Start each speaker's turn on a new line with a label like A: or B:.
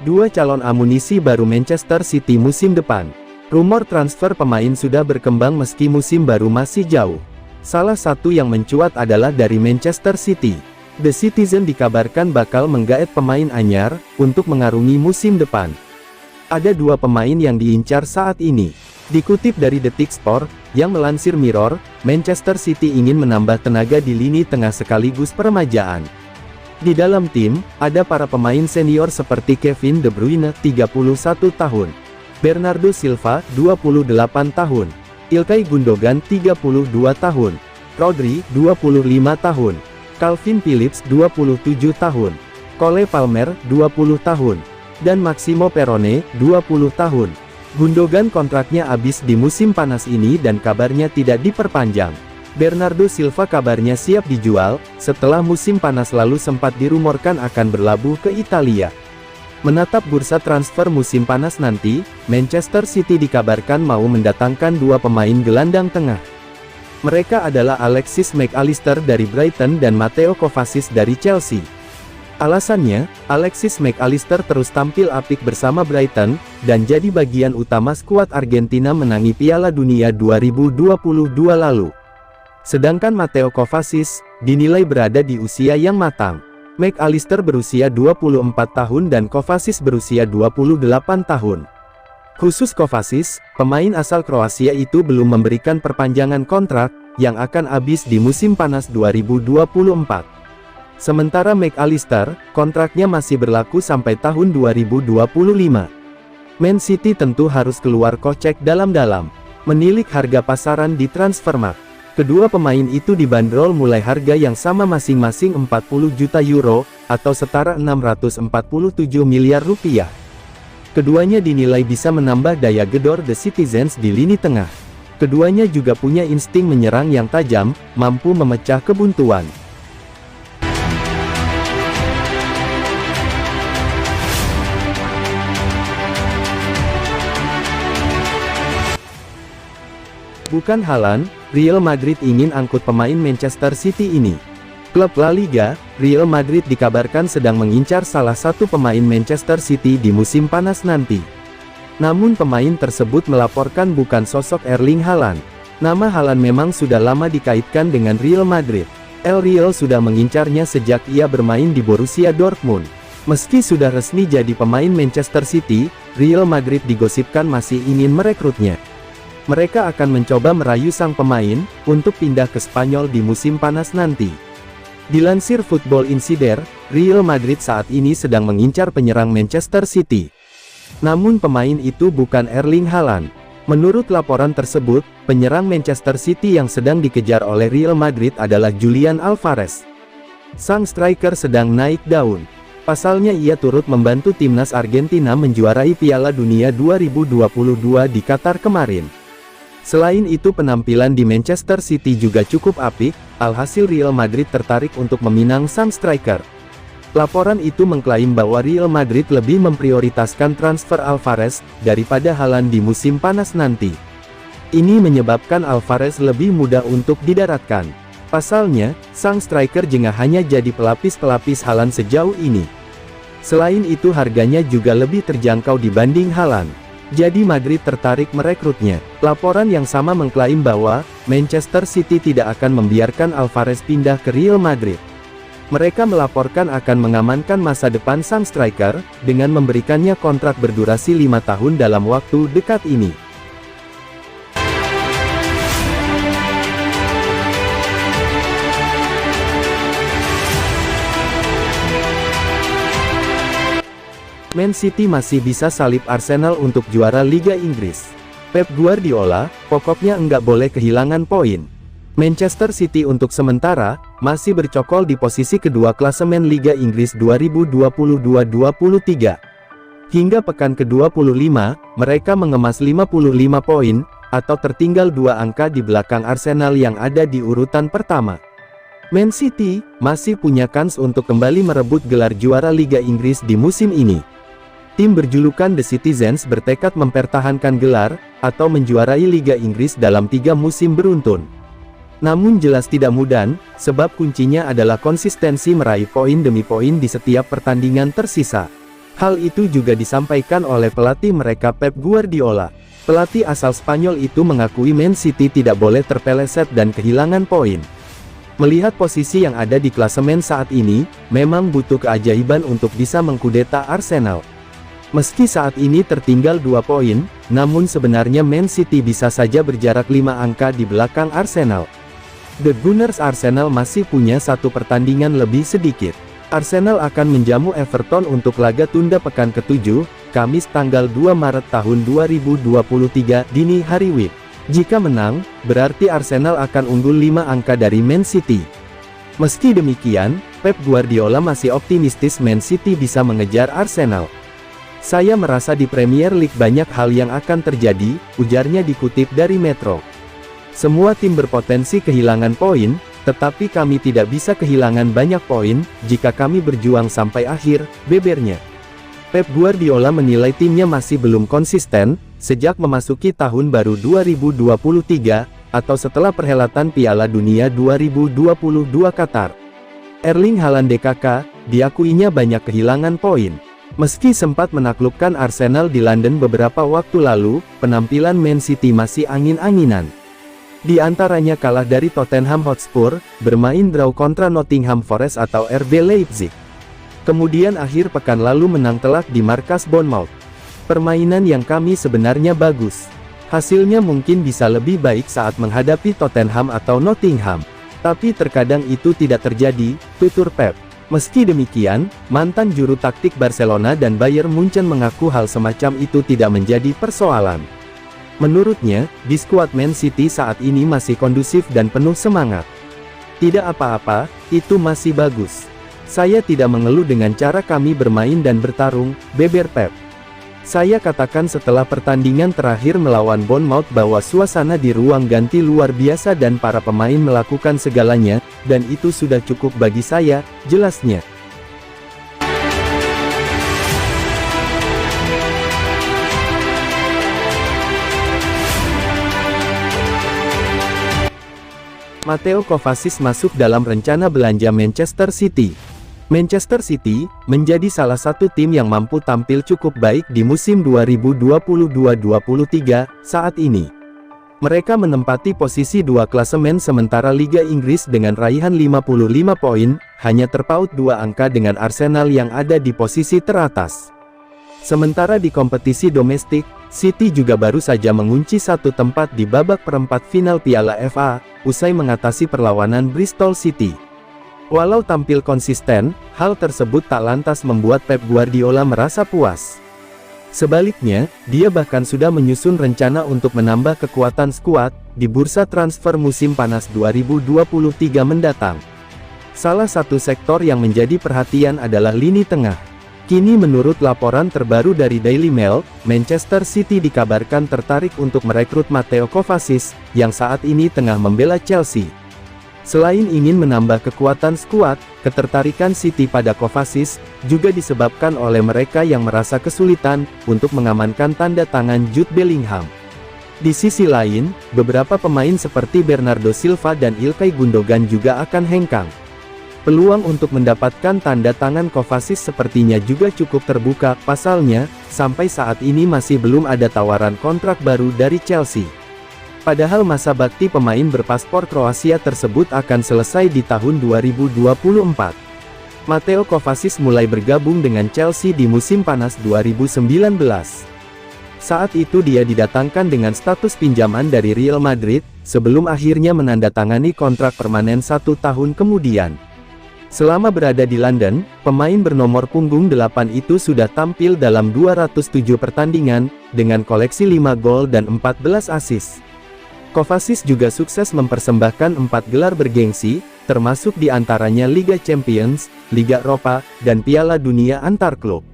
A: Dua calon amunisi baru Manchester City musim depan. Rumor transfer pemain sudah berkembang meski musim baru masih jauh. Salah satu yang mencuat adalah dari Manchester City. The Citizen dikabarkan bakal menggaet pemain anyar untuk mengarungi musim depan. Ada dua pemain yang diincar saat ini. Dikutip dari Detik Sport, yang melansir Mirror, Manchester City ingin menambah tenaga di lini tengah sekaligus peremajaan. Di dalam tim, ada para pemain senior seperti Kevin De Bruyne, 31 tahun, Bernardo Silva, 28 tahun, Ilkay Gundogan, 32 tahun, Rodri, 25 tahun, Calvin Phillips, 27 tahun, Cole Palmer, 20 tahun, dan Maximo Perrone, 20 tahun. Gundogan kontraknya habis di musim panas ini dan kabarnya tidak diperpanjang. Bernardo Silva kabarnya siap dijual, setelah musim panas lalu sempat dirumorkan akan berlabuh ke Italia. Menatap bursa transfer musim panas nanti, Manchester City dikabarkan mau mendatangkan dua pemain gelandang tengah. Mereka adalah Alexis Mac Allister dari Brighton dan Mateo Kovacic dari Chelsea. Alasannya, Alexis Mac Allister terus tampil apik bersama Brighton, dan jadi bagian utama skuad Argentina menangi Piala Dunia 2022 lalu. Sedangkan Mateo Kovacic dinilai berada di usia yang matang. Mac Allister berusia 24 tahun dan Kovacic berusia 28 tahun. Khusus Kovacic, pemain asal Kroasia itu belum memberikan perpanjangan kontrak, yang akan habis di musim panas 2024. Sementara Mac Allister, kontraknya masih berlaku sampai tahun 2025. Man City tentu harus keluar kocek dalam-dalam, menilik harga pasaran di Transfermarkt. Kedua pemain itu dibanderol mulai harga yang sama masing-masing 40 juta euro, atau setara 647 miliar rupiah. Keduanya dinilai bisa menambah daya gedor The Citizens di lini tengah. Keduanya juga punya insting menyerang yang tajam, mampu memecah kebuntuan. Bukan Haaland, Real Madrid ingin angkut pemain Manchester City ini. Klub La Liga, Real Madrid dikabarkan sedang mengincar salah satu pemain Manchester City di musim panas nanti. Namun pemain tersebut melaporkan bukan sosok Erling Haaland. Nama Haaland memang sudah lama dikaitkan dengan Real Madrid. El Real sudah mengincarnya sejak ia bermain di Borussia Dortmund. Meski sudah resmi jadi pemain Manchester City, Real Madrid digosipkan masih ingin merekrutnya. Mereka akan mencoba merayu sang pemain untuk pindah ke Spanyol di musim panas nanti. Dilansir Football Insider, Real Madrid saat ini sedang mengincar penyerang Manchester City. Namun pemain itu bukan Erling Haaland. Menurut laporan tersebut, penyerang Manchester City yang sedang dikejar oleh Real Madrid adalah Julian Alvarez. Sang striker sedang naik daun. Pasalnya ia turut membantu timnas Argentina menjuarai Piala Dunia 2022 di Qatar kemarin. Selain itu penampilan di Manchester City juga cukup apik, alhasil Real Madrid tertarik untuk meminang sang striker. Laporan itu mengklaim bahwa Real Madrid lebih memprioritaskan transfer Alvarez daripada Haaland di musim panas nanti. Ini menyebabkan Alvarez lebih mudah untuk didaratkan. Pasalnya, sang striker jengah hanya jadi pelapis-pelapis Haaland sejauh ini. Selain itu harganya juga lebih terjangkau dibanding Haaland. Jadi Madrid tertarik merekrutnya. Laporan yang sama mengklaim bahwa Manchester City tidak akan membiarkan Alvarez pindah ke Real Madrid. Mereka melaporkan akan mengamankan masa depan sang striker, dengan memberikannya kontrak berdurasi 5 tahun dalam waktu dekat ini. Man City masih bisa salib Arsenal untuk juara Liga Inggris. Pep Guardiola, pokoknya enggak boleh kehilangan poin. Manchester City untuk sementara, masih bercokol di posisi kedua klasemen Liga Inggris 2022-23. Hingga pekan ke-25, mereka mengemas 55 poin, atau tertinggal 2 angka di belakang Arsenal yang ada di urutan pertama. Man City, masih punya kans untuk kembali merebut gelar juara Liga Inggris di musim ini. Tim berjulukan The Citizens bertekad mempertahankan gelar, atau menjuarai Liga Inggris dalam 3 musim beruntun. Namun jelas tidak mudah, sebab kuncinya adalah konsistensi meraih poin demi poin di setiap pertandingan tersisa. Hal itu juga disampaikan oleh pelatih mereka Pep Guardiola. Pelatih asal Spanyol itu mengakui Man City tidak boleh terpeleset dan kehilangan poin. Melihat posisi yang ada di klasemen saat ini, memang butuh keajaiban untuk bisa mengkudeta Arsenal. Meski saat ini tertinggal 2 poin, namun sebenarnya Man City bisa saja berjarak 5 angka di belakang Arsenal. The Gunners Arsenal masih punya 1 pertandingan lebih sedikit. Arsenal akan menjamu Everton untuk laga tunda pekan ke-7, Kamis tanggal 2 Maret tahun 2023 dini hari WIB. Jika menang, berarti Arsenal akan unggul 5 angka dari Man City. Meski demikian, Pep Guardiola masih optimistis Man City bisa mengejar Arsenal. Saya merasa di Premier League banyak hal yang akan terjadi, ujarnya dikutip dari Metro. Semua tim berpotensi kehilangan poin, tetapi kami tidak bisa kehilangan banyak poin, jika kami berjuang sampai akhir, bebernya. Pep Guardiola menilai timnya masih belum konsisten, sejak memasuki tahun baru 2023, atau setelah perhelatan Piala Dunia 2022 Qatar. Erling Haaland DKK, diakuinya banyak kehilangan poin. Meski sempat menaklukkan Arsenal di London beberapa waktu lalu, penampilan Man City masih angin-anginan. Di antaranya kalah dari Tottenham Hotspur, bermain draw kontra Nottingham Forest atau RB Leipzig. Kemudian akhir pekan lalu menang telak di markas Bournemouth. Permainan yang kami sebenarnya bagus. Hasilnya mungkin bisa lebih baik saat menghadapi Tottenham atau Nottingham. Tapi terkadang itu tidak terjadi, tutur Pep. Meski demikian, mantan juru taktik Barcelona dan Bayern Munchen mengaku hal semacam itu tidak menjadi persoalan. Menurutnya, di skuad Man City saat ini masih kondusif dan penuh semangat. Tidak apa-apa, itu masih bagus. Saya tidak mengeluh dengan cara kami bermain dan bertarung, beber Pep. Saya katakan setelah pertandingan terakhir melawan Bournemouth bahwa suasana di ruang ganti luar biasa dan para pemain melakukan segalanya, dan itu sudah cukup bagi saya, jelasnya. Mateo Kovacic masuk dalam rencana belanja Manchester City. Manchester City menjadi salah satu tim yang mampu tampil cukup baik di musim 2022-23 saat ini. Mereka menempati posisi 2 klasemen sementara Liga Inggris dengan raihan 55 poin, hanya terpaut 2 angka dengan Arsenal yang ada di posisi teratas. Sementara di kompetisi domestik, City juga baru saja mengunci 1 tempat di babak perempat final Piala FA, usai mengatasi perlawanan Bristol City. Walau tampil konsisten, hal tersebut tak lantas membuat Pep Guardiola merasa puas. Sebaliknya, dia bahkan sudah menyusun rencana untuk menambah kekuatan skuad di bursa transfer musim panas 2023 mendatang. Salah satu sektor yang menjadi perhatian adalah lini tengah. Kini menurut laporan terbaru dari Daily Mail, Manchester City dikabarkan tertarik untuk merekrut Mateo Kovacic, yang saat ini tengah membela Chelsea. Selain ingin menambah kekuatan skuad, ketertarikan City pada Kovacic juga disebabkan oleh mereka yang merasa kesulitan untuk mengamankan tanda tangan Jude Bellingham. Di sisi lain, beberapa pemain seperti Bernardo Silva dan Ilkay Gundogan juga akan hengkang. Peluang untuk mendapatkan tanda tangan Kovacic sepertinya juga cukup terbuka, pasalnya, sampai saat ini masih belum ada tawaran kontrak baru dari Chelsea. Padahal masa bakti pemain berpaspor Kroasia tersebut akan selesai di tahun 2024. Mateo Kovacic mulai bergabung dengan Chelsea di musim panas 2019. Saat itu dia didatangkan dengan status pinjaman dari Real Madrid, sebelum akhirnya menandatangani kontrak permanen 1 tahun kemudian. Selama berada di London, pemain bernomor punggung 8 itu sudah tampil dalam 207 pertandingan, dengan koleksi 5 gol dan 14 assist. Kovacic juga sukses mempersembahkan 4 gelar bergengsi, termasuk di antaranya Liga Champions, Liga Eropa, dan Piala Dunia antar klub.